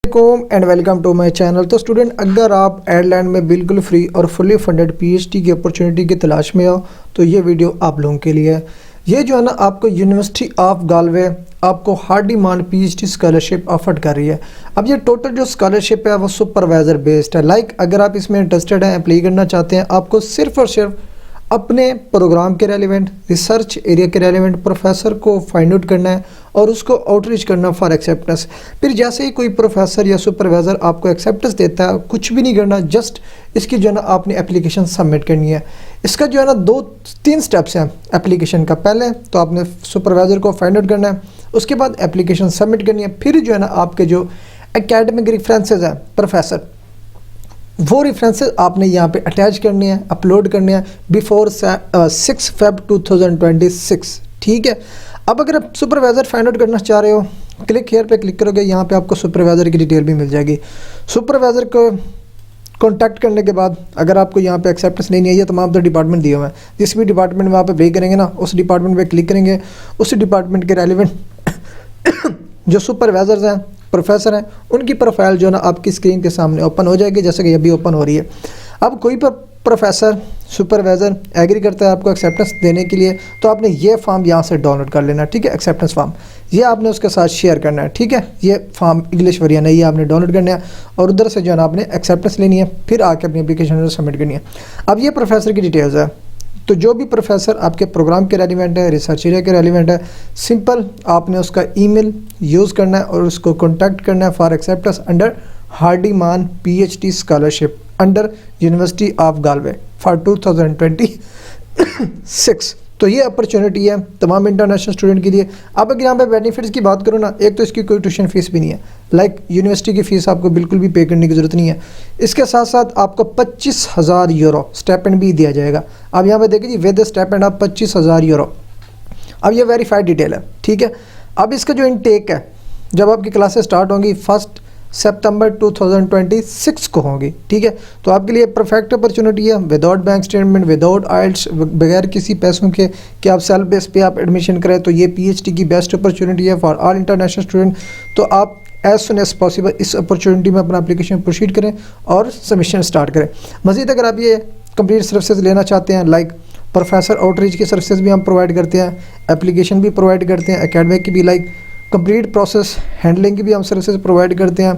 And welcome to my channel. तो student, अगर आप आयरलैंड में बिल्कुल फ्री और फुली फंडेड पीएचडी की अपॉर्चुनिटी की तलाश में हो तो ये वीडियो आप लोगों के लिए है। ये जो है ना, आपको यूनिवर्सिटी ऑफ गालवे आपको hard demand PhD scholarship offer कर रही है। अब ये टोटल जो स्कॉलरशिप है वो सुपरवाइजर बेस्ड है। अगर आप इसमें इंटरेस्टेड हैं, अप्लाई करना चाहते हैं, आपको सिर्फ और सिर्फ अपने प्रोग्राम के रेलिवेंट, रिसर्च एरिया के रेलिवेंट प्रोफेसर को फाइंड आउट करना है और उसको आउटरीच करना फॉर एक्सेप्टेंस। फिर जैसे ही कोई प्रोफेसर या सुपरवाइज़र आपको एक्सेप्टेंस देता है, कुछ भी नहीं करना, जस्ट इसकी जो है ना आपने एप्लीकेशन सबमिट करनी है। इसका जो है ना 2-3 स्टेप्स हैं एप्लीकेशन का। पहले तो आपने सुपरवाइज़र को फाइंड आउट करना है, उसके बाद एप्लीकेशन सबमिट करनी है। फिर जो है ना आपके जो एकेडमिक रेफरेंसेज हैं प्रोफेसर, वो रेफरेंसेस आपने यहाँ पे अटैच करने हैं, अपलोड करने हैं बिफोर 6 Feb 2026। ठीक है। अब अगर आप सुपरवाइज़र फाइंड आउट करना चाह रहे हो, क्लिक हेयर पे क्लिक करोगे, यहाँ पे आपको सुपरवाइज़र की डिटेल भी मिल जाएगी। सुपरवाइज़र को कॉन्टैक्ट करने के बाद अगर आपको यहाँ पे एक्सेप्टेंस नहीं है, ये तमाम तो डिपार्टमेंट दिए हुए हैं, जिस भी डिपार्टमेंट में आप अप्लाई करेंगे ना, उस डिपार्टमेंट पे क्लिक करेंगे, उस डिपार्टमेंट के रेलिवेंट जो सुपरवाइज़र्स हैं, प्रोफेसर हैं, उनकी प्रोफाइल जो ना आपकी स्क्रीन के सामने ओपन हो जाएगी, जैसे कि अभी ओपन हो रही है। अब कोई पर प्रोफेसर सुपरवाइज़र एग्री करता है आपको एक्सेप्टेंस देने के लिए, तो आपने ये फॉर्म यहाँ से डाउनलोड कर लेना। ठीक है, एक्सेप्टेंस फॉर्म ये आपने उसके साथ शेयर करना है। ठीक है, ये फॉर्म इंग्लिश वर्जन है, ये आपने डाउनलोड करना है और उधर से जो है ना आपने एक्सेप्टेंस लेनी है, फिर आके अपनी एप्लीकेशन सबमिट करनी है। अब ये प्रोफेसर की डिटेल्स है, तो जो भी प्रोफेसर आपके प्रोग्राम के रेलिवेंट है, रिसर्च एरिया के रेलिवेंट है, सिंपल आपने उसका ईमेल यूज़ करना है और उसको कॉन्टैक्ट करना है for acceptance under hard demand PhD scholarship under University of Galway for 2026। तो ये अपॉर्चुनिटी है तमाम इंटरनेशनल स्टूडेंट के लिए। अब अगर यहाँ पे बेनिफिट्स की बात करूँ ना, एक तो इसकी कोई ट्यूशन फीस भी नहीं है, यूनिवर्सिटी की फ़ीस आपको बिल्कुल भी पे करने की ज़रूरत नहीं है। इसके साथ साथ आपको 25,000 यूरो स्टेपेंड भी दिया जाएगा। अब यहाँ पे देखिए जी, विद स्टेपेंड आप 25,000 यूरो। अब ये वेरीफाइड डिटेल है। ठीक है। अब इसका जो इनटेक है, जब आपकी क्लासेस स्टार्ट होंगी 1 सितंबर 2026 को होंगी। ठीक है। तो आपके लिए परफेक्ट अपॉर्चुनिटी है, विदाउट बैंक स्टेटमेंट, विदाउट आइल्स, बगैर किसी पैसों के कि आप सेल्फ बेस पे आप एडमिशन करें, तो ये पीएचडी की बेस्ट अपॉर्चुनिटी है फॉर ऑल इंटरनेशनल स्टूडेंट। तो आप एज सुन एज पॉसिबल इस अपॉर्चुनिटी में अपना एप्लीकेशन प्रोसीड करें और सबमिशन स्टार्ट करें। मज़ीद अगर आप ये कंप्लीट सर्विसेज लेना चाहते हैं, प्रोफेसर आउटरीच की सर्विसेज भी हम प्रोवाइड करते हैं, एप्लीकेशन भी प्रोवाइड करते हैं, एकेडमिक की भी कंप्लीट प्रोसेस हैंडलिंग की भी हम सर्विसेज प्रोवाइड करते हैं,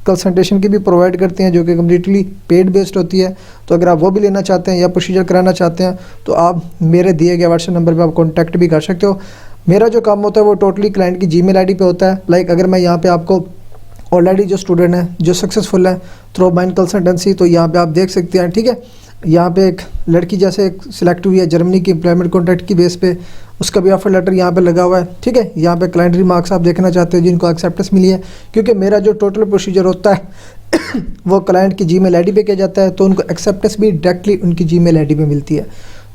कंसल्टेशन की भी प्रोवाइड करते हैं जो कि कम्प्लीटली पेड बेस्ड होती है। तो अगर आप वो भी लेना चाहते हैं या प्रोसीजर कराना चाहते हैं तो आप मेरे दिए गए व्हाट्सएप नंबर पे आप कॉन्टैक्ट भी कर सकते हो। मेरा जो काम होता है वो टोटली क्लाइंट की जीमेल आईडी पे होता है। अगर मैं यहाँ पे आपको ऑलरेडी जो स्टूडेंट हैं जो सक्सेसफुल हैं थ्रू माइन कंसल्टेंसी, तो यहाँ पे आप देख सकते हैं। ठीक है, यहाँ पे एक लड़की जैसे एक सिलेक्ट हुई है जर्मनी की एम्प्लॉयमेंट कॉन्ट्रैक्ट की बेस पे, उसका भी ऑफर लेटर यहाँ पे लगा हुआ है। ठीक है, यहाँ पे क्लाइंट रिमार्क्स आप देखना चाहते हो जिनको एक्सेप्टेंस मिली है, क्योंकि मेरा जो टोटल प्रोसीजर होता है वो क्लाइंट की जीमेल आईडी पे किया जाता है, तो उनको एक्सेप्टेंस भी डायरेक्टली उनकी जीमेल आईडी पे मिलती है।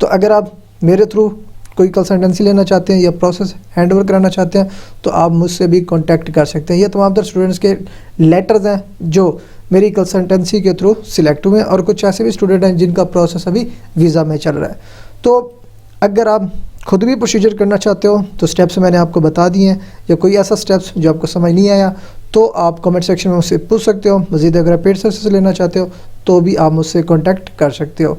तो अगर आप मेरे थ्रू कोई कंसल्टेंसी लेना चाहते हैं या प्रोसेस हैंड ओवर कराना चाहते हैं तो आप मुझसे भी कांटेक्ट कर सकते हैं। ये तमाम तर स्टूडेंट्स के लेटर्स हैं जो मेरी कंसल्टेंसी के थ्रू सिलेक्ट हुए हैं, और कुछ ऐसे भी स्टूडेंट हैं जिनका प्रोसेस अभी वीज़ा में चल रहा है। तो अगर आप खुद भी प्रोसीजर करना चाहते हो तो स्टेप्स मैंने आपको बता दिए हैं, या कोई ऐसा स्टेप्स जो आपको समझ नहीं आया तो आप कमेंट सेक्शन में मुझसे पूछ सकते हो। मज़ीद अगर आप पेड सर्विसेज लेना चाहते हो तो भी आप मुझसे कॉन्टैक्ट कर सकते हो।